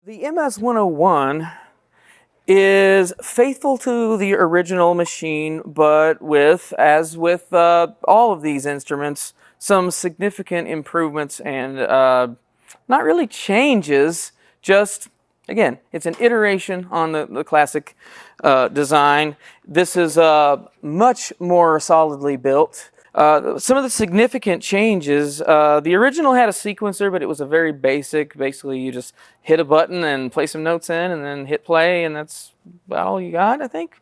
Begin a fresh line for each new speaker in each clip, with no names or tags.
The MS-101 is faithful to the original machine, but as with all of these instruments, some significant improvements and not really changes, just, again, it's an iteration on the classic design. This is much more solidly built. Some of the significant changes, the original had a sequencer, but it was a very basic. Basically, you just hit a button and play some notes in and then hit play, and that's about all you got, I think.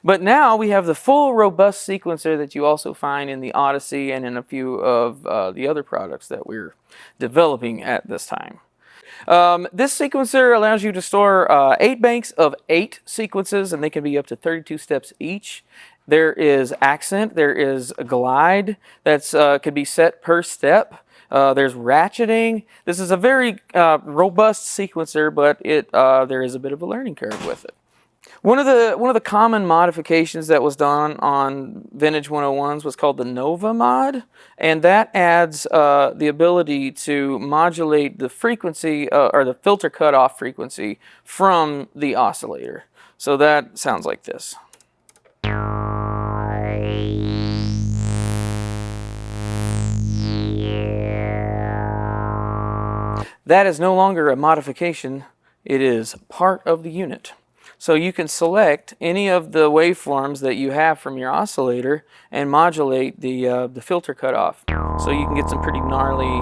But now we have the full robust sequencer that you also find in the Odyssey and in a few of the other products that we're developing at this time. This sequencer allows you to store 8 banks of 8 sequences, and they can be up to 32 steps each. There is accent, there is a glide that's could be set per step. There's ratcheting. This is a very robust sequencer, but there is a bit of a learning curve with it. One of the common modifications that was done on vintage 101s was called the Nova mod, and that adds the ability to modulate the frequency or the filter cutoff frequency from the oscillator. So that sounds like this. That is no longer a modification, it is part of the unit. So you can select any of the waveforms that you have from your oscillator and modulate the filter cutoff. So you can get some pretty gnarly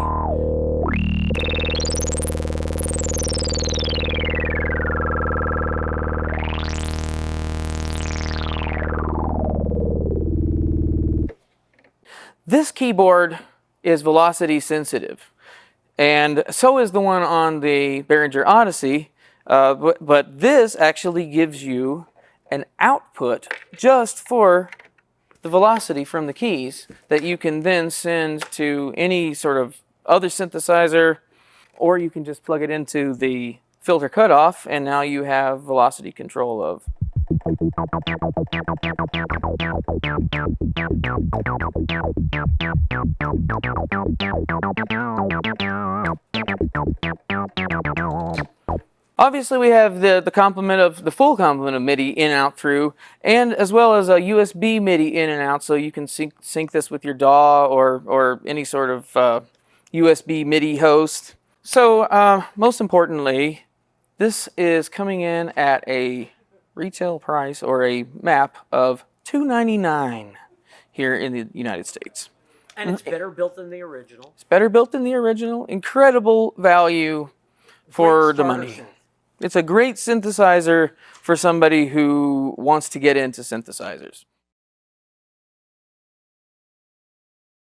This keyboard is velocity sensitive, and so is the one on the Behringer Odyssey, but this actually gives you an output just for the velocity from the keys that you can then send to any sort of other synthesizer, or you can just plug it into the filter cutoff, and now you have velocity control of. Obviously, we have the full complement of MIDI in, out, through, and as well as a USB MIDI in and out, so you can sync this with your DAW or any sort of USB MIDI host. So most importantly, this is coming in at a retail price or a map of $299 here in the United States.
And it's better built than the original.
It's better built than the original. Incredible value for the money. It's a great synthesizer for somebody who wants to get into synthesizers.